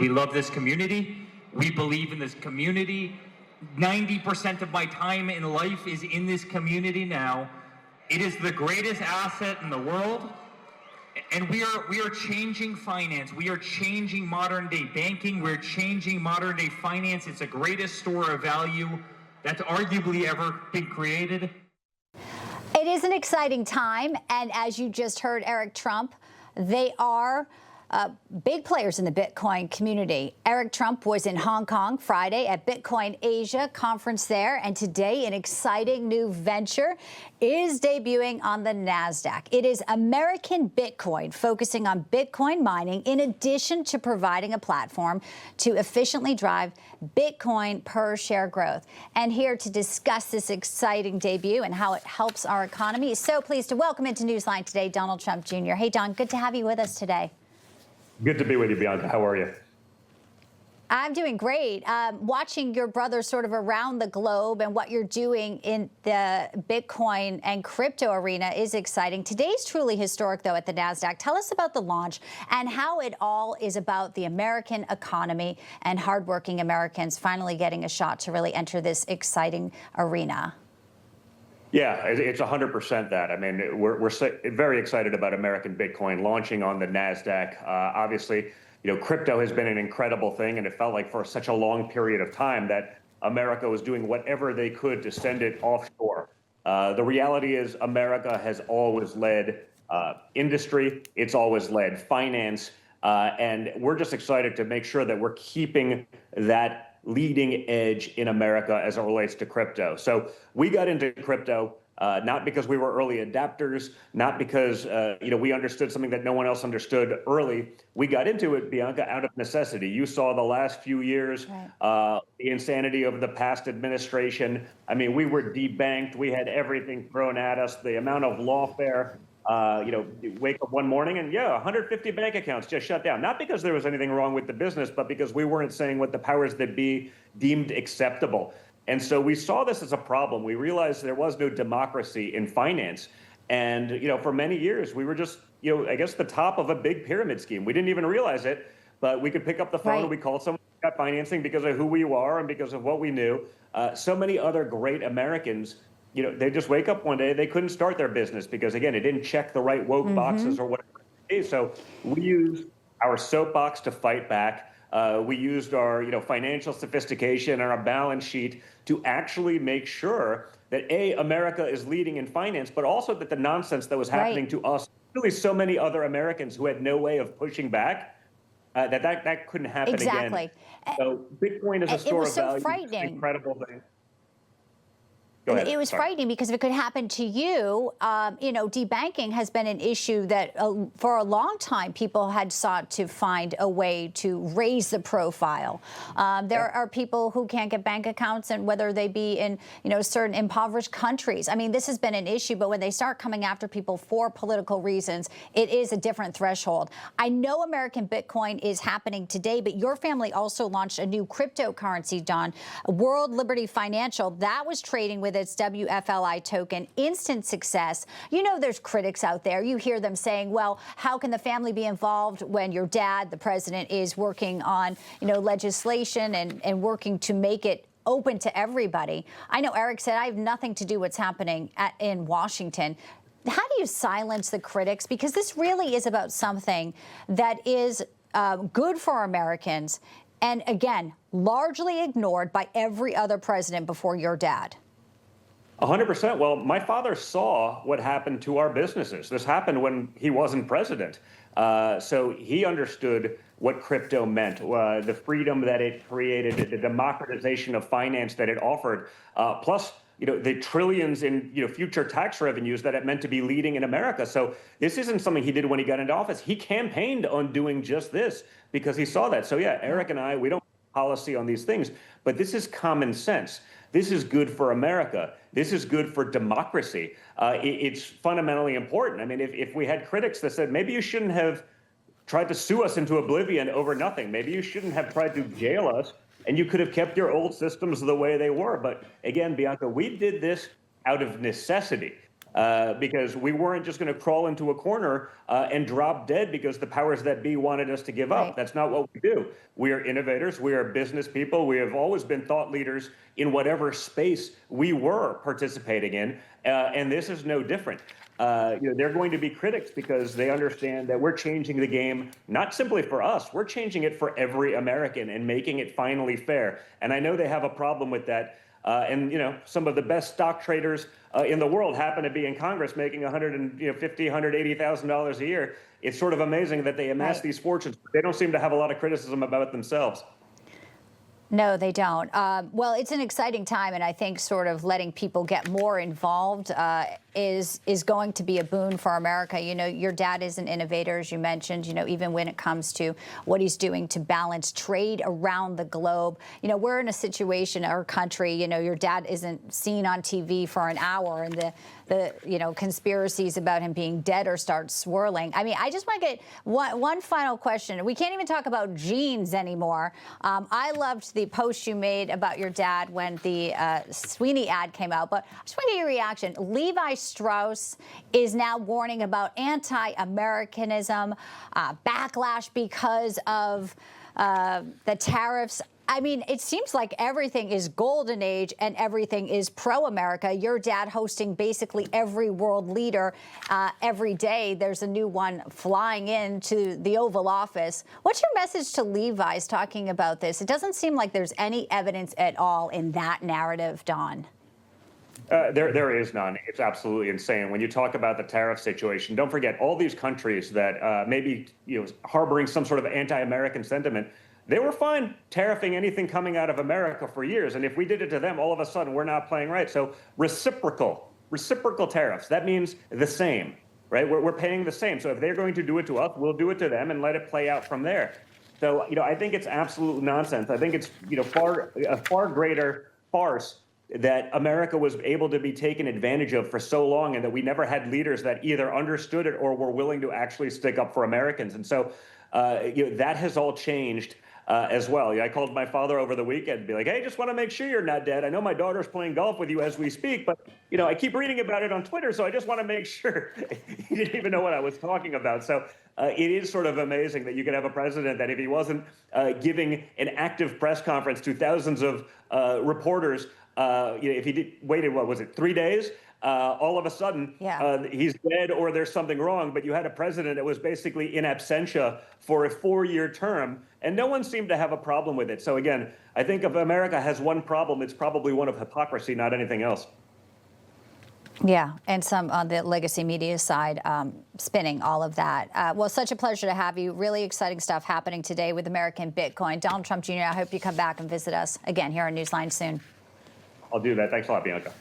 We love this community. We believe in this community. 90% of my time in life is in this community now. It is the greatest asset in the world. And we are changing finance. We are changing modern day banking. We're changing modern day finance. It's the greatest store of value that's arguably ever been created. It is an exciting time. And as you just heard Eric Trump, they are big players in the Bitcoin community. Eric Trump was in Hong Kong Friday at Bitcoin Asia conference there, and today an exciting new venture is debuting on the NASDAQ. It is American Bitcoin, focusing on Bitcoin mining in addition to providing a platform to efficiently drive Bitcoin per share growth. And here to discuss this exciting debut and how it helps our economy, so pleased to welcome into Newsline today Donald Trump Jr. Hey, Don, good to have you with us today. Good to be with you, Bianca. How are you? I'm doing great. Watching your brother sort of around the globe and what you're doing in the Bitcoin and crypto arena is exciting. Today's truly historic, though, at the NASDAQ. Tell us about the launch and how it all is about the American economy and hardworking Americans finally getting a shot to really enter this exciting arena. Yeah, it's 100% that. I mean, we're very excited about American Bitcoin launching on the NASDAQ. Obviously, crypto has been an incredible thing, and it felt like for such a long period of time that America was doing whatever they could to send it offshore. The reality is America has always led industry. It's always led finance. And we're just excited to make sure that we're keeping that leading edge in America as it relates to crypto. So we got into crypto not because we were early adapters, not because we understood something that no one else understood early. We got into it, Bianca, out of necessity. You saw the last few years, the insanity of the past administration. I mean, we were debanked. We had everything thrown at us. The amount of lawfare. You wake up one morning and 150 bank accounts just shut down. Not because there was anything wrong with the business, but because we weren't saying what the powers that be deemed acceptable. And so we saw this as a problem. We realized there was no democracy in finance. And, for many years, we were just, I guess the top of a big pyramid scheme. We didn't even realize it, but we could pick up the phone and we called someone who got financing because of who we are and because of what we knew. So many other great Americans, they just wake up one day, they couldn't start their business because, again, it didn't check the right woke boxes or whatever it is. So we used our soapbox to fight back. We used our, financial sophistication and our balance sheet to actually make sure that, A, America is leading in finance, but also that the nonsense that was happening to us, really so many other Americans who had no way of pushing back, that couldn't happen again. So Bitcoin is a store of value. It's an incredible thing. It was frightening because if it could happen to you, debanking has been an issue that for a long time people had sought to find a way to raise the profile. There are people who can't get bank accounts, and whether they be in, certain impoverished countries. I mean, this has been an issue, but when they start coming after people for political reasons, it is a different threshold. I know American Bitcoin is happening today, but your family also launched a new cryptocurrency, Don, World Liberty Financial. That was trading with its WFLI token. Instant success. There's critics out there. You hear them saying, well, how can the family be involved when your dad, the president, is working on, legislation and working to make it open to everybody? I know Eric said, I have nothing to do with what's happening in Washington. How do you silence the critics? Because this really is about something that is good for Americans and, again, largely ignored by every other president before your dad. 100%. Well, my father saw what happened to our businesses. This happened when he wasn't president. So he understood what crypto meant, the freedom that it created, the democratization of finance that it offered, plus, the trillions in, future tax revenues that it meant to be leading in America. So this isn't something he did when he got into office. He campaigned on doing just this because he saw that. So yeah, Eric and I, we don't have policy on these things, but this is common sense. This is good for America. This is good for democracy. It's fundamentally important. I mean, if we had critics that said, maybe you shouldn't have tried to sue us into oblivion over nothing. Maybe you shouldn't have tried to jail us, and you could have kept your old systems the way they were. But again, Bianca, we did this out of necessity. because we weren't just going to crawl into a corner and drop dead because the powers that be wanted us to give up. Right. That's not what we do. We are innovators. We are business people. We have always been thought leaders in whatever space we were participating in, and this is no different. They're going to be critics because they understand that we're changing the game, not simply for us, we're changing it for every American and making it finally fair. And I know they have a problem with that. Some of the best stock traders in the world happen to be in Congress making $180,000 a year. It's sort of amazing that they amass these fortunes. They don't seem to have a lot of criticism about it themselves. No, they don't. Well, it's an exciting time, and I think sort of letting people get more involved is going to be a boon for America. You know, your dad is an innovator, as you mentioned, even when it comes to what he's doing to balance trade around the globe. We're in a situation, our country, your dad isn't seen on TV for an hour, and the conspiracies about him being dead or start swirling. I mean, I just want to get one final question. We can't even talk about genes anymore. I loved the post you made about your dad when the Sweeney ad came out, but I just want to get your reaction. Levi Strauss is now warning about anti-Americanism, backlash because of the tariffs. I mean, it seems like everything is golden age and everything is pro-America. Your dad hosting basically every world leader every day. There's a new one flying into the Oval Office. What's your message to Levi's talking about this? It doesn't seem like there's any evidence at all in that narrative, Don. There is none. It's absolutely insane. When you talk about the tariff situation, don't forget all these countries that maybe harboring some sort of anti-American sentiment, they were fine tariffing anything coming out of America for years. And if we did it to them, all of a sudden we're not playing right. So reciprocal tariffs, that means the same, right? We're paying the same. So if they're going to do it to us, we'll do it to them and let it play out from there. So, I think it's absolute nonsense. I think it's, a far greater farce that America was able to be taken advantage of for so long, and that we never had leaders that either understood it or were willing to actually stick up for Americans. And so, that has all changed as well. I called my father over the weekend and be like, hey, just want to make sure you're not dead. I know my daughter's playing golf with you as we speak, but, I keep reading about it on Twitter, so I just want to make sure. He didn't even know what I was talking about. So it is sort of amazing that you could have a president that if he wasn't giving an active press conference to thousands of reporters, if he waited, 3 days? All of a sudden, he's dead or there's something wrong. But you had a president that was basically in absentia for a 4-year term, and no one seemed to have a problem with it. So again, I think if America has one problem, it's probably one of hypocrisy, not anything else. Yeah, and some on the legacy media side spinning all of that. Well, such a pleasure to have you. Really exciting stuff happening today with American Bitcoin. Donald Trump Jr., I hope you come back and visit us again here on Newsline soon. I'll do that. Thanks a lot, Bianca.